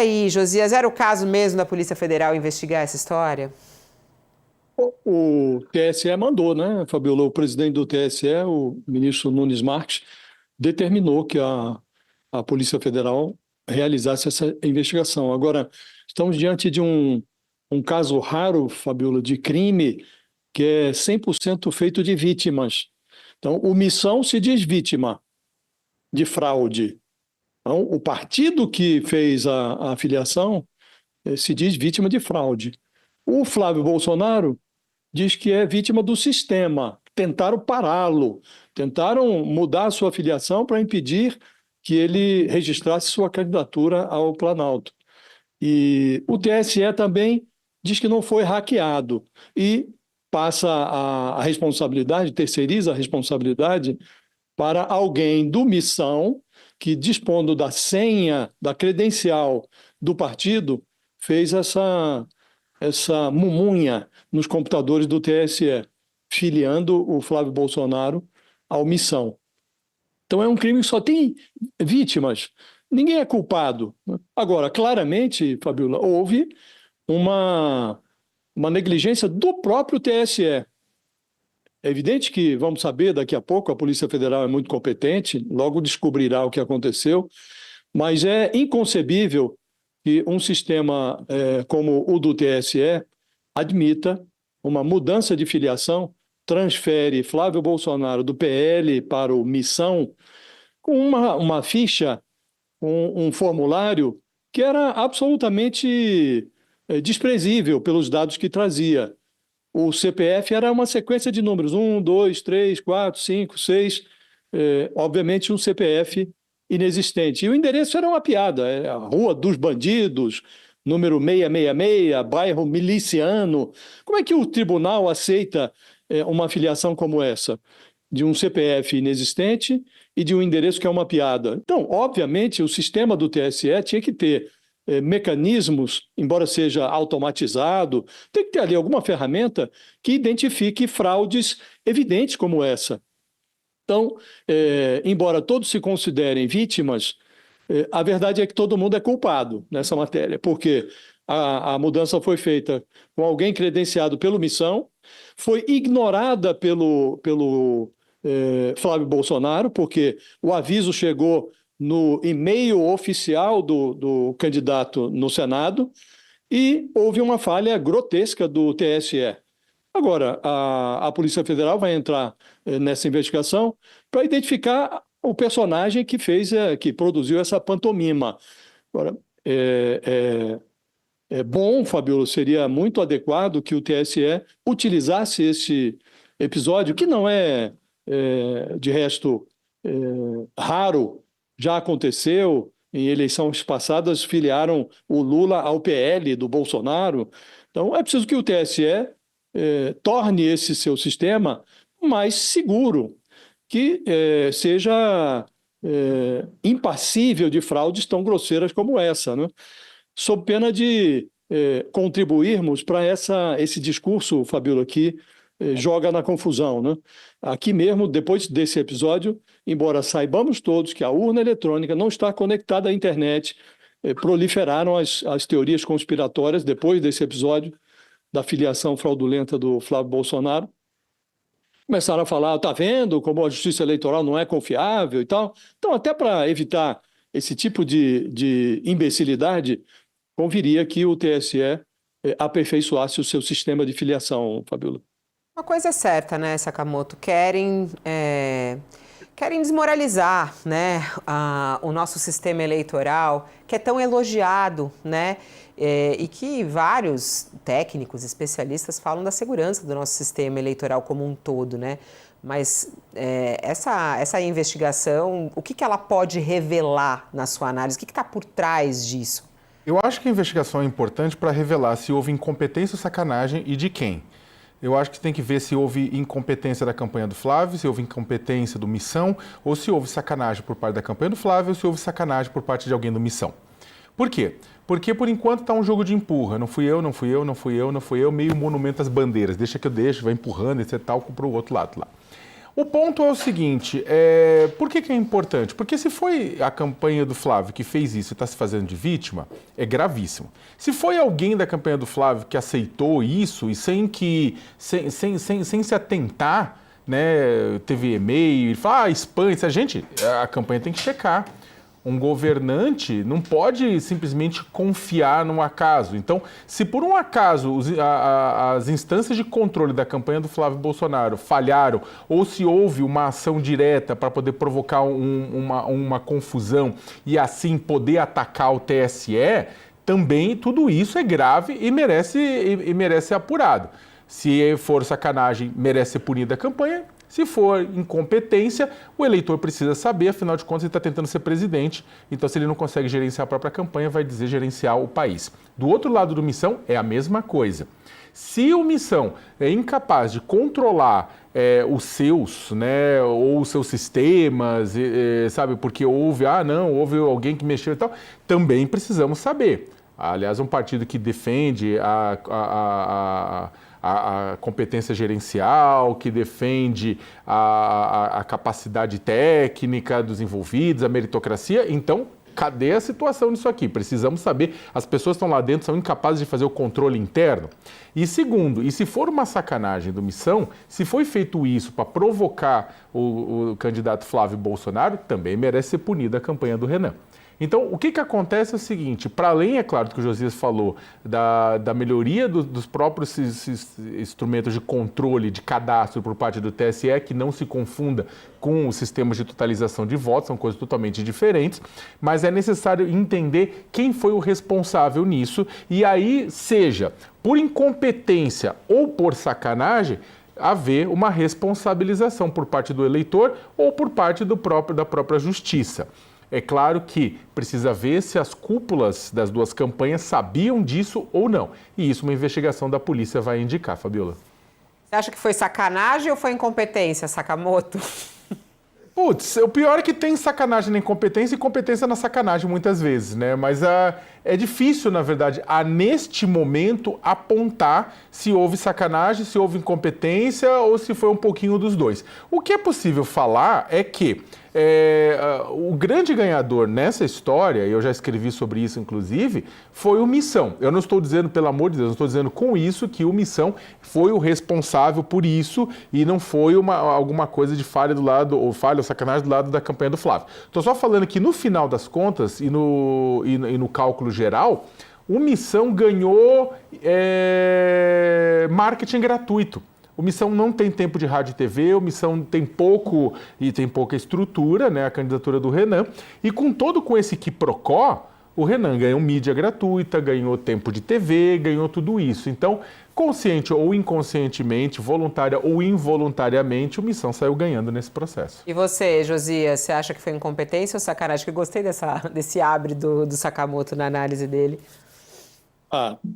Aí, Josias, era o caso mesmo da Polícia Federal investigar essa história? O TSE mandou, né, Fabiola? O presidente do TSE, o ministro Nunes Marques, determinou que a Polícia Federal realizasse essa investigação. Agora, estamos diante de um caso raro, Fabiola, de crime que é 100% feito de vítimas. Então, o Missão se diz vítima de fraude. Então, o partido que fez a filiação se diz vítima de fraude. O Flávio Bolsonaro diz que é vítima do sistema. Tentaram pará-lo, tentaram mudar a sua filiação para impedir que ele registrasse sua candidatura ao Planalto. E o TSE também diz que não foi hackeado e passa a responsabilidade, terceiriza a responsabilidade para alguém do Missão que, dispondo da senha, da credencial do partido, fez essa mumunha nos computadores do TSE, filiando o Flávio Bolsonaro ao Missão. Então é um crime que só tem vítimas, ninguém é culpado. Agora, claramente, Fabiola, houve uma negligência do próprio TSE. É evidente que, vamos saber daqui a pouco, a Polícia Federal é muito competente, logo descobrirá o que aconteceu, mas é inconcebível que um sistema como o do TSE admita uma mudança de filiação, transfere Flávio Bolsonaro do PL para o Missão com uma ficha, um formulário que era absolutamente desprezível pelos dados que trazia. O CPF era uma sequência de números, 1, 2, 3, 4, 5, 6, obviamente um CPF inexistente. E o endereço era uma piada, a Rua dos Bandidos, número 666, bairro Miliciano. Como é que o tribunal aceita uma filiação como essa? De um CPF inexistente e de um endereço que é uma piada. Então, obviamente, o sistema do TSE tinha que ter mecanismos, embora seja automatizado, tem que ter ali alguma ferramenta que identifique fraudes evidentes como essa. Então, embora todos se considerem vítimas, a verdade é que todo mundo é culpado nessa matéria, porque a mudança foi feita com alguém credenciado pelo Missão, foi ignorada pelo Flávio Bolsonaro, porque o aviso chegou no e-mail oficial do candidato no Senado e houve uma falha grotesca do TSE. Agora, a Polícia Federal vai entrar nessa investigação para identificar o personagem que que produziu essa pantomima. Agora, é bom, Fabiola, seria muito adequado que o TSE utilizasse esse episódio, que não de resto, raro, já aconteceu. Em eleições passadas, filiaram o Lula ao PL do Bolsonaro. Então, é preciso que o TSE torne esse seu sistema mais seguro, que seja impassível de fraudes tão grosseiras como essa, né? Sob pena de contribuirmos para esse discurso, Fabiola, que joga na confusão, né? Aqui mesmo, depois desse episódio, embora saibamos todos que a urna eletrônica não está conectada à internet, proliferaram as teorias conspiratórias depois desse episódio da filiação fraudulenta do Flávio Bolsonaro. Começaram a falar, está vendo como a justiça eleitoral não é confiável e tal. Então, até para evitar esse tipo de imbecilidade, conviria que o TSE aperfeiçoasse o seu sistema de filiação, Fabiola. Uma coisa é certa, né, Sakamoto? Querem desmoralizar, né, o nosso sistema eleitoral, que é tão elogiado, né, e que vários técnicos, especialistas falam da segurança do nosso sistema eleitoral como um todo, né? Mas essa investigação, o que ela pode revelar na sua análise? O que está por trás disso? Eu acho que a investigação é importante para revelar se houve incompetência ou sacanagem e de quem. Eu acho que tem que ver se houve incompetência da campanha do Flávio, se houve incompetência do Missão, ou se houve sacanagem por parte da campanha do Flávio, ou se houve sacanagem por parte de alguém do Missão. Por quê? Porque por enquanto está um jogo de empurra. Não fui eu, não fui eu, não fui eu, não fui eu, meio monumento às bandeiras. Deixa que eu deixo, vai empurrando, etc. tal, para o outro lado lá. O ponto é o seguinte, por que é importante? Porque se foi a campanha do Flávio que fez isso e está se fazendo de vítima, é gravíssimo. Se foi alguém da campanha do Flávio que aceitou isso e sem se atentar, né, teve e-mail, fala, spam, a campanha tem que checar. Um governante não pode simplesmente confiar num acaso. Então, se por um acaso as instâncias de controle da campanha do Flávio Bolsonaro falharam, ou se houve uma ação direta para poder provocar uma confusão e assim poder atacar o TSE, também tudo isso é grave e merece ser apurado. Se for sacanagem, merece ser punida a campanha. Se for incompetência, o eleitor precisa saber, afinal de contas, ele está tentando ser presidente. Então, se ele não consegue gerenciar a própria campanha, vai dizer gerenciar o país. Do outro lado do Missão, é a mesma coisa. Se o Missão é incapaz de controlar os seus, né, ou os seus sistemas, sabe, porque houve alguém que mexeu e tal, também precisamos saber. Aliás, um partido que defende a competência gerencial, que defende a capacidade técnica dos envolvidos, a meritocracia. Então, cadê a situação nisso aqui? Precisamos saber, as pessoas que estão lá dentro são incapazes de fazer o controle interno? E segundo, e se for uma sacanagem do Missão, se foi feito isso para provocar o candidato Flávio Bolsonaro, também merece ser punida a campanha do Renan. Então, o que acontece é o seguinte, para além, é claro, do que o Josias falou, da melhoria dos próprios instrumentos de controle, de cadastro por parte do TSE, que não se confunda com os sistemas de totalização de votos, são coisas totalmente diferentes, mas é necessário entender quem foi o responsável nisso, e aí, seja por incompetência ou por sacanagem, haver uma responsabilização por parte do eleitor ou por parte da própria justiça. É claro que precisa ver se as cúpulas das duas campanhas sabiam disso ou não. E isso uma investigação da polícia vai indicar, Fabiola. Você acha que foi sacanagem ou foi incompetência, Sakamoto? Putz, o pior é que tem sacanagem na incompetência e competência na sacanagem muitas vezes, né? Mas é difícil, na verdade, neste momento, apontar se houve sacanagem, se houve incompetência ou se foi um pouquinho dos dois. O que é possível falar é que o grande ganhador nessa história, e eu já escrevi sobre isso inclusive, foi o Missão. Eu não estou dizendo, pelo amor de Deus, não estou dizendo com isso que o Missão foi o responsável por isso e não foi alguma coisa de falha ou sacanagem do lado da campanha do Flávio. Estou só falando que no final das contas e no cálculo geral, o Missão ganhou marketing gratuito. O Missão não tem tempo de rádio e TV, o Missão tem pouca estrutura, né, a candidatura do Renan, e com esse quiprocó, o Renan ganhou mídia gratuita, ganhou tempo de TV, ganhou tudo isso. Então, consciente ou inconscientemente, voluntária ou involuntariamente, o Missão saiu ganhando nesse processo. E você, Josias, você acha que foi incompetência ou sacanagem? Que eu gostei desse abre do Sakamoto na análise dele.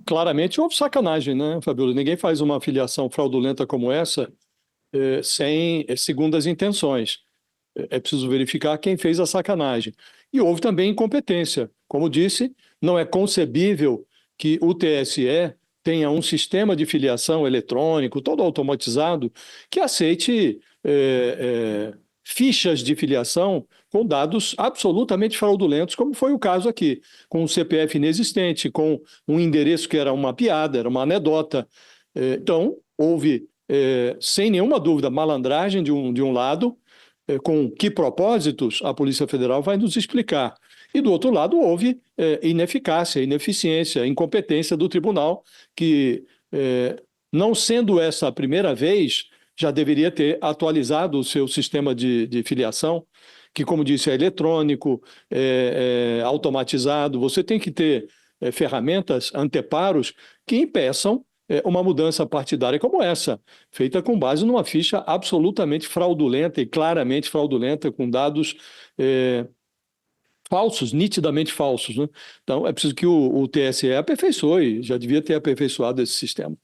Claramente houve sacanagem, né, Fabiola? Ninguém faz uma filiação fraudulenta como essa sem segundas intenções. É preciso verificar quem fez a sacanagem. E houve também incompetência. Como disse, não é concebível que o TSE tenha um sistema de filiação eletrônico, todo automatizado, que aceite fichas de filiação com dados absolutamente fraudulentos, como foi o caso aqui, com um CPF inexistente, com um endereço que era uma piada, era uma anedota. Então, houve, sem nenhuma dúvida, malandragem de um lado, com que propósitos a Polícia Federal vai nos explicar. E, do outro lado, houve ineficácia, ineficiência, incompetência do tribunal, que, não sendo essa a primeira vez, já deveria ter atualizado o seu sistema de filiação, que, como disse, é eletrônico, automatizado. Você tem que ter ferramentas, anteparos, que impeçam uma mudança partidária como essa, feita com base numa ficha absolutamente fraudulenta e claramente fraudulenta, com dados falsos, nitidamente falsos, né? Então, é preciso que o TSE aperfeiçoe, já devia ter aperfeiçoado esse sistema.